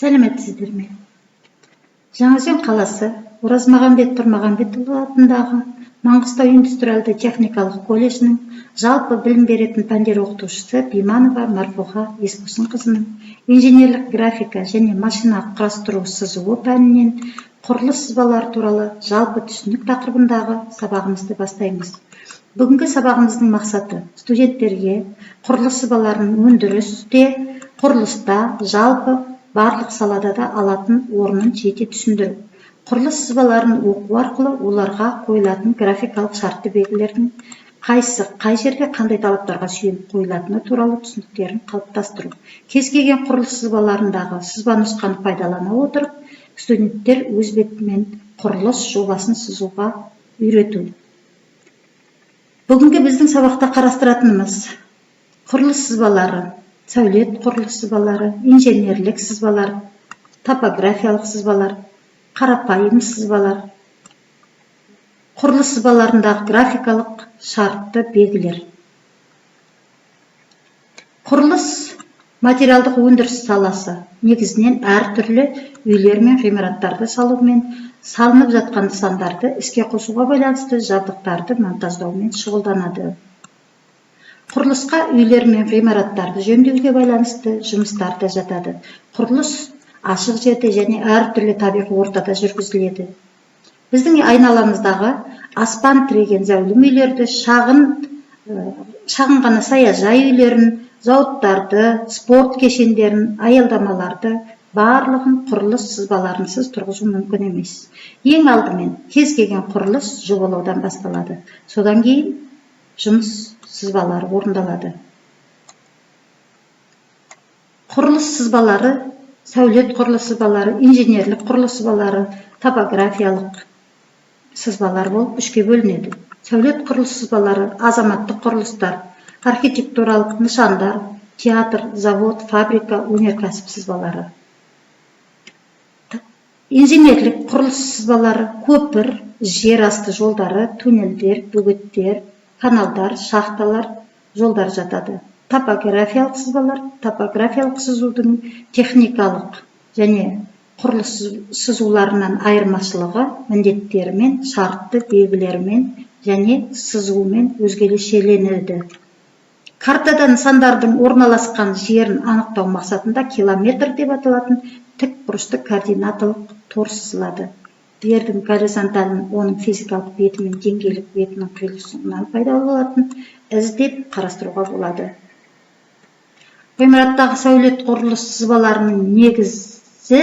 Сәлеметсіздер ме? Жаңаөзен қаласы Оразмағамбет Тұрмағамбетұлы атындағы Маңғыстау индустриалды техникалық колледжінің жалпы білім беретін пәндер оқытушысы Биманова Марфуға Есбосынқызының инженерлік графика және машина құрастыру сызуы пәнінен құрылыс сызбалары туралы жалпы түсінік тақырыбындағы сабағымызды бастаймыз. Бүгінгі сабағымыздың мақсаты студенттерге құрылыс сызбаларын өндірісте, құрылыста, жалпы барлық салада да алатын орнын жете түсіндіру. Құрылыс сызбаларын оқу арқылы оларға қойылатын графикалық шартты белгілердің қайсы қай жерде қандай талаптарға сүйеніп қойылатыны туралы түсініктерін қалыптастыру. Кез келген құрылыс сызбаларындағы сызба нұсқаны пайдалана отырып, студенттер өз бетімен құрылыс жобасын сызуға үйрету. Бүгінгі біздің сабақта қарастыратынымыз құрылыс сызбалары, сәулет құрылыс сызбалары, инженерлік сызбалар, топографиялық сызбалар, қарапайым сызбалар, құрылыс сызбаларындағы графикалық шартты белгілер. Құрылыс материалдық өндіріс саласы негізінен әртүрлі үйлер мен ғимараттарды салумен, салынып жатқан нысандарды іске қосуға байланысты жабдықтарды монтаждаумен шұғылданады. Құрылысқа үйлер мен ғимараттарды жөндеуге байланысты жұмыстар да жатады. Құрылыс ашық жерде және әртүрлі табиғи ортада жүргізіледі. Біздің айналамыздағы аспан тіреген зәулім үйлерді, шағын ғана саяжай үйлерін, зауыттарды, спорт кешендерін, аялдамаларды барлығын құрылыс сызбаларынсыз тұрғызу мүмкін емес. Ең алдымен кез келген құрылыс жобалаудан басталады. Содан кейін жұмыс сызбалары орындалады. Құрылыс сызбалары, сәулет құрылыс сызбалары, инженерлік құрылыс сызбалары, топографиялық сызбалар болып үшке бөлінеді. Сәулет құрылыс сызбалары азаматтық құрылыстар, архитектуралық нышандар, театр, завод, фабрика, өнеркәсіп сызбалары. Инженерлік құрылыс сызбалары көпір, жер асты жолдары, туннельдер, бөгеттер, каналдар, шахталар, жолдар жатады. Топографиялық сызбалар, топографиялық сызудың техникалық және құрылыс сызуларынан айырмашылығы міндеттерімен, шартты белгілерімен және сызуымен өзгешеленеді. Картада нысандардың орналасқан жерін анықтау мақсатында километр деп аталатын тік бұрышты координаталық тор сызылады. Жердің горизонталын оның физикалық беті мен деңгейлік бетінің қиылысуынан пайда болатын із деп қарастыруға болады. Ғимараттағы сәулет құрылыс сызбаларының негізі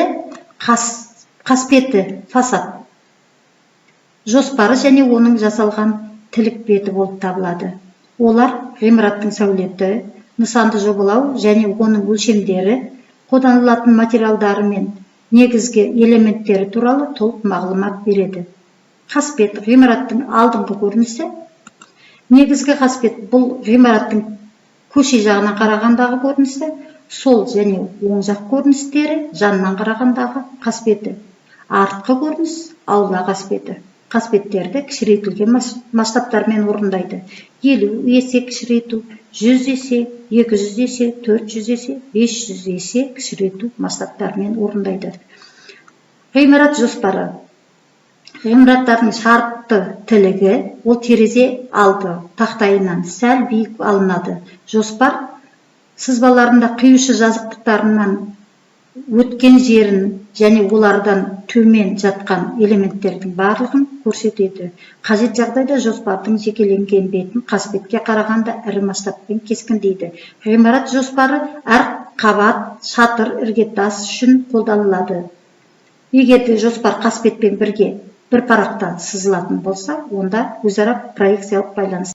қасбеті, фасад, жоспары және оның жасалған тілік беті болып табылады. Олар ғимараттың сәулеті, нысанды жобалау және оның өлшемдері, қолданылатын материалдары мен негізгі элементтері туралы толық мағлұмат береді. Қасбет ғимараттың алдыңғы көрінісі. Негізгі қасбет бұл ғимараттың көше жағынан қарағандағы көрінісі, сол және оң жақ көріністері жанынан қарағандағы қасбеті. Артқы көрініс аула қасбеті. Қасбеттерді кішірейтілген масштабтармен орындайды. 50 есе кішірейту, 100 есе, 200 есе, 400 есе, 500 есе кішірейту масштабтармен орындайды. Ғимарат жоспары. Ғимараттардың шартты тілігі, ол терезе алды тақтайынан сәл биік алынады. Жоспар сызбаларында қиюшы жазықтықтарынан өткен жерін және олардан төмен жатқан элементтердің барлығын көрсетеді. Қажет жағдайда жоспардың жекеленген бетін қасбетке қарағанда ірі масштабпен кескіндейді. Ғимарат жоспары әр қабат, шатыр, іргетас үшін қолданылады. Егер де жоспар қасбетпен бірге бір парақтан сызылатын болса, онда өзара проекциялық байланыс.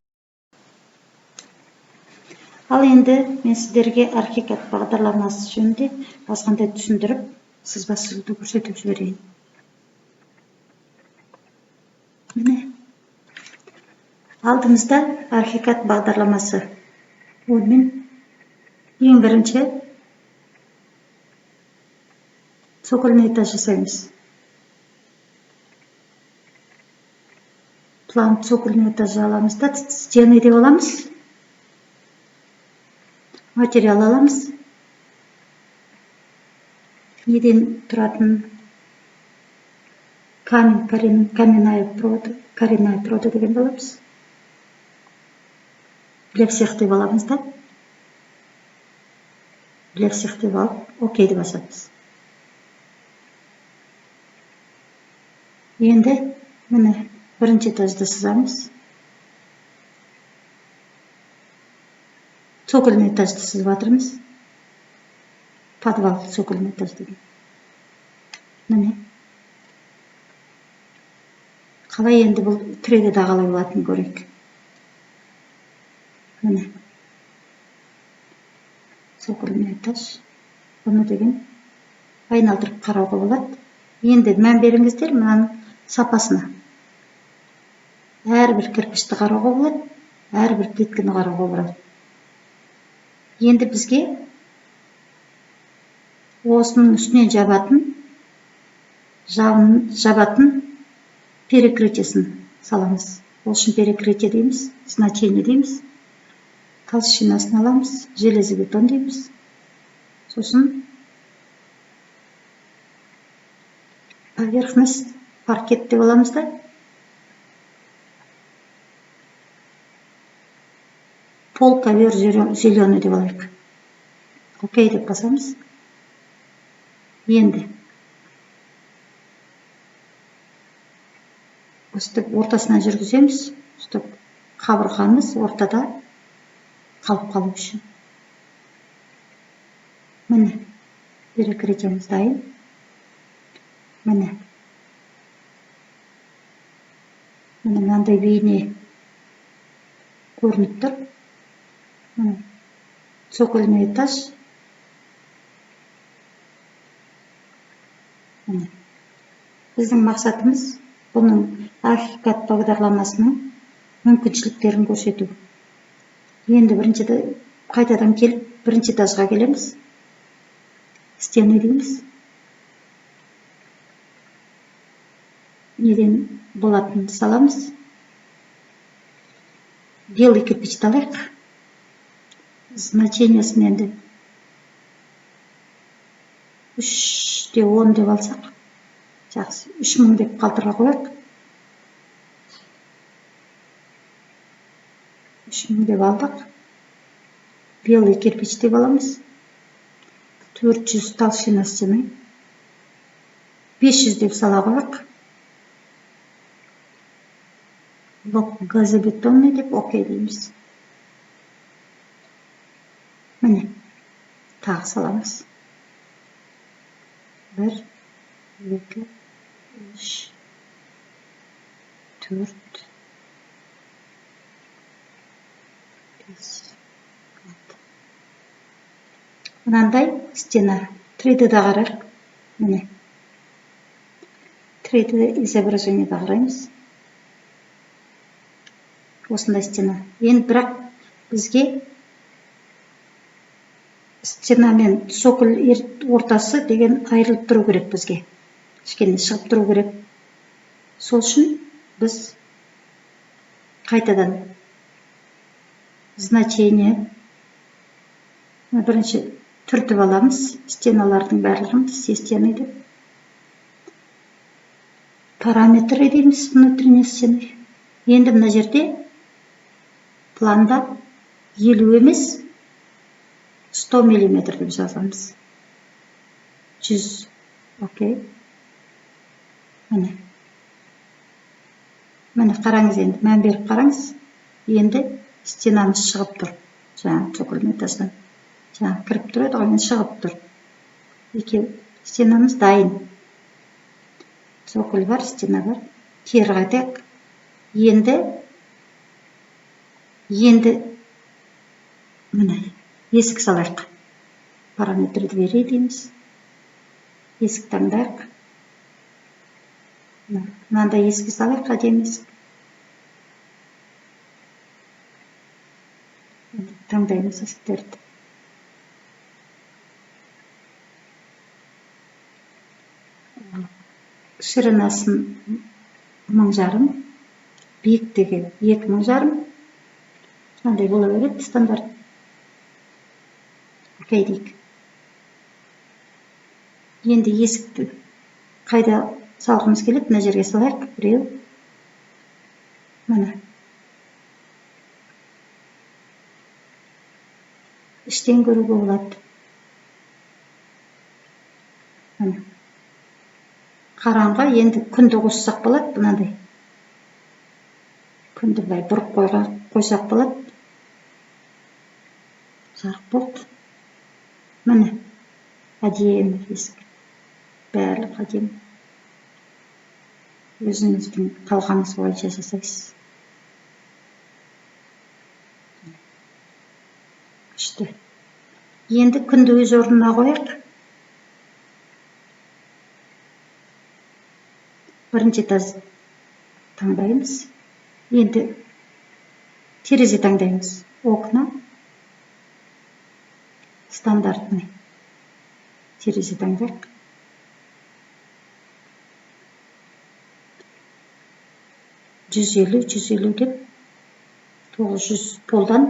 Ал енді мен сіздерге архикад бағдарламасы жөнінде азғандай түсіндіріп, сызба сызуды көрсетіп жіберейін. Міне, алдымызда архикад бағдарламасы. Онымен ең бірінші цокольный этаж жасаймыз. План цокольный этаж аламыз да, стены деп аламыз. Материал аламыз. неден тұратын каменная прода деген боламыз. Для всех деп аламыз да. Для всех деп алып, окей деп басамыз. Енді міне бірінші этажды сызамыз. Цокольный этажды сызып жатырмыз. Подвал, цокольный этаж деген. Міне. Қалай енді бұл 3D-да қалай болатынын көрейік. Міне. Цокольный этаж. Бұны деген айналдырып қарауға болады. Енді мән беріңіздер мынаның сапасына. Әрбір кірпішті қарауға болады, әрбір теткіні қарауға болады. Енді бізге осының үстінен жабатын перекрытиесін саламыз. Ол үшін перекрытие дейміз, значение дейміз. Толщинасын аламыз, железобетон дейміз. Сосын поверхность паркет деп аламыз да. Пол, ковер, зеленый деп алайық. Окей деп басамыз. Енді өстіп ортасынан жүргіземіз. Өстіп қабырғамыз ортада қалып қалу үшін. Міне, перекрытиеміз дайын. Міне. Міне мынандай бейне көрініп тұр. Міне. Цокольный этаж. Міне. Біздің мақсатымыз бұның архикад бағдарламасының мүмкіншіліктерін көрсету. Енді қайтадан келіп, бірінші этажға келеміз. Стены дейміз. Неден болатын саламыз. Белый кирпичті алайық. Значениесін енді 3/10 деп алсақ. Жақсы, 3000 деп қалтыра қояйық. 3000 деп алдық. Белый кирпич деп аламыз. 400 толщина стены. 500 деп сала қояйық. Блок газобетонный деп окей дейміз. Міне, тағы саламыз. 1, 2, 3, 4, 5, 6. Мынандай стена 3D-да қарайық. Міне. 3D изображениеда қараймыз. Осындай стена. Енді бірақ бізге стена мен цоколь ортасы деген айырылып тұру керек бізге. Кішкене шығып тұру керек. Сол үшін біз қайтадан значение бірінші түртіп аламыз. Стеналардың барлығын все стены деп. Параметры дейміз внутренней стены. Енді мына жерде планда 50 емес 100 мм деп жазамыз. 100. Окей. Міне. Міне қараңыз енді. Мән беріп қараңыз. Енді стенамыз шығып тұр. Жаңа цокольный этаждан. Жаңа кіріп тұрады, оған шығып тұр. Екеу стенамыз дайын. Цоколь бар, стена бар. Кері қайтайық. Енді міне есік салайық. Параметры двери дейміз. Есік таңдайық. Мынандай есік салайық, әдемі есік. Таңдаймыз есіктерді. Ширынасын 1500, биіктігі 2500. Мынандай бола береді стандарт. Окей дейік. Енді есікті қайда салғымыз келеді? Мына жерге салайық. Біреу. Міне. Іштен көруге болады. Міне. Қараңғы, енді күнді қоссақ болады, мынандай. Күнді былай бұрып қойсақ болады. Жарық болды. Міне. Әдемі есік. Барлық әдемі. Өзіңіздің қалғаныңыз бойынша жасайсыз. Күшті. Енді күнді өз орнына қояйық. Бірінші этаж таңдаймыз. Енді терезе таңдаймыз. Окна. Стандартный. Терезе таңдайық. 150 деп 900 полдан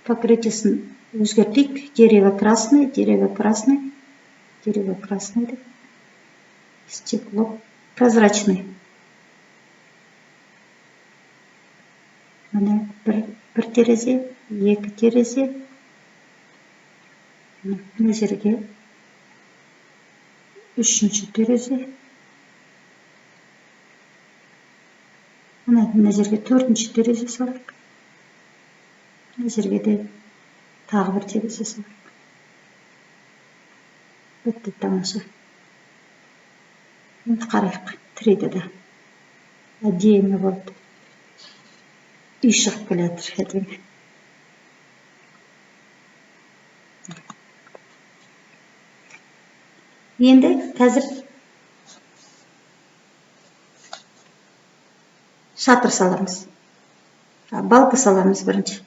покрытиесін өзгертейік. Дерево красный деп. Стекло прозрачный. Міне бір терезе, екі терезе. Мына жерге үшінші терезе. Мына жерге төртінші терезе салайық. Мына жерге де тағы бір терезе салайық. Бітті, тамаша. Енді қарайық. Тірейді да. Әдемі болды. Үй шығып келе жатыр, әдемі. Енді қазір шатыр саламыз. Балка саламыз бірінші.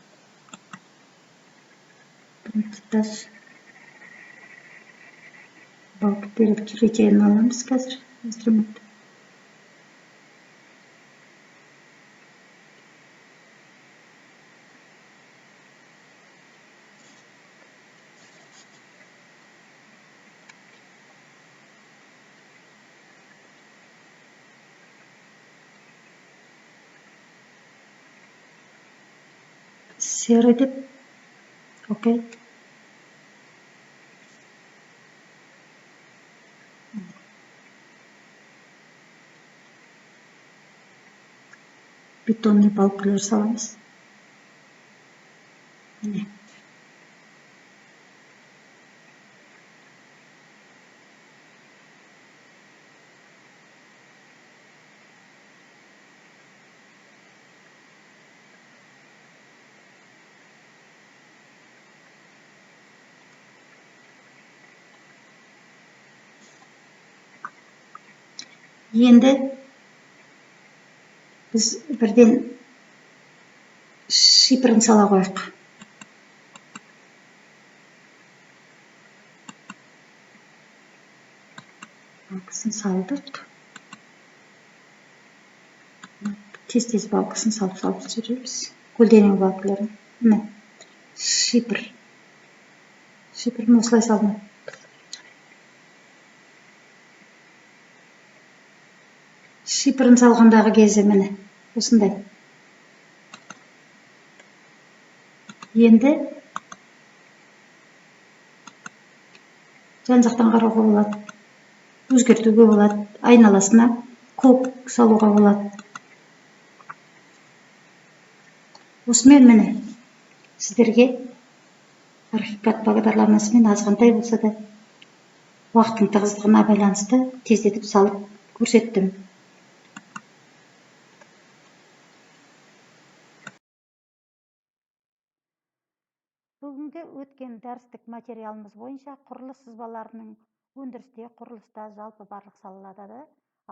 Бірінші этаж. Балка перекрытиені аламыз қазір. Инструмент. Серый деп. Окей. Бетонный балкалар саламыз. Міне. Енді біз бірден шипірін сала қойық. Балкасын салдық. Тез балкасын салып жүреміз. Көлденең балкаларын. Міне. Шипір. Шипірін осылай салынады. Шипірін салғандағы кезі міне. Осындай. Енді жан жақтан қарауға болады. Өзгертуге болады. Айналасына көк салуға болады. Осымен міне сіздерге архикад бағдарламасымен азғантай болса да уақыттың тығыздығына байланысты тездетіп салып көрсеттім. Бүгінгі өткен дәрістік материалымыз бойынша құрылыс сызбаларының өндірісте, құрылыста, жалпы барлық салаларда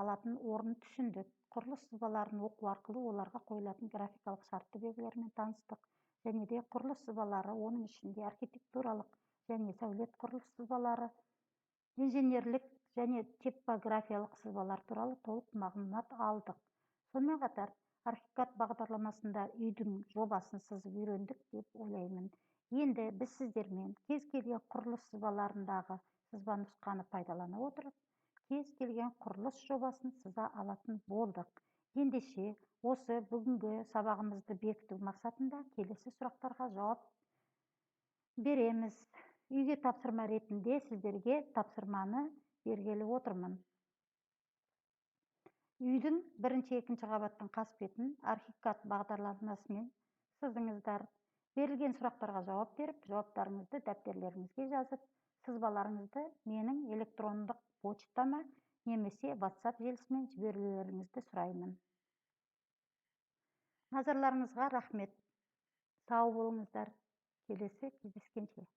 алатын орнын түсіндік. Құрылыс сызбаларын оқу арқылы оларға қойылатын графикалық шартты белгілермен таныстық. Және де құрылыс сызбалары, оның ішінде архитектуралық және сәулет құрылыс сызбалары, инженерлік және типографиялық сызбалар туралы толық мағлұмат алдық. Сонымен қатар архикад бағдарламасында үйдің жобасын сызып үйрендік деп ойлаймын. Енді біз сіздермен кез келген құрылыс сызбаларындағы сызба нұсқаны пайдалана отырып, кез келген құрылыс жобасын сыза алатын болдық. Ендеше осы бүгінгі сабағымызды бекіту мақсатында келесі сұрақтарға жауап береміз. Үйге тапсырма ретінде сіздерге тапсырманы бергелі отырмын. Үйдің бірінші екінші қабаттың қасбетін архикад бағдарламасымен сызыңыздар. Берілген сұрақтарға жауап беріп, жауаптарыңызды дәптерлеріңізге жазып, сызбаларыңызды менің электрондық почтама немесе WhatsApp желісімен жіберулеріңізді сұраймын. Назарларыңызға рахмет. Сау болыңыздар. Келесі кездескенше.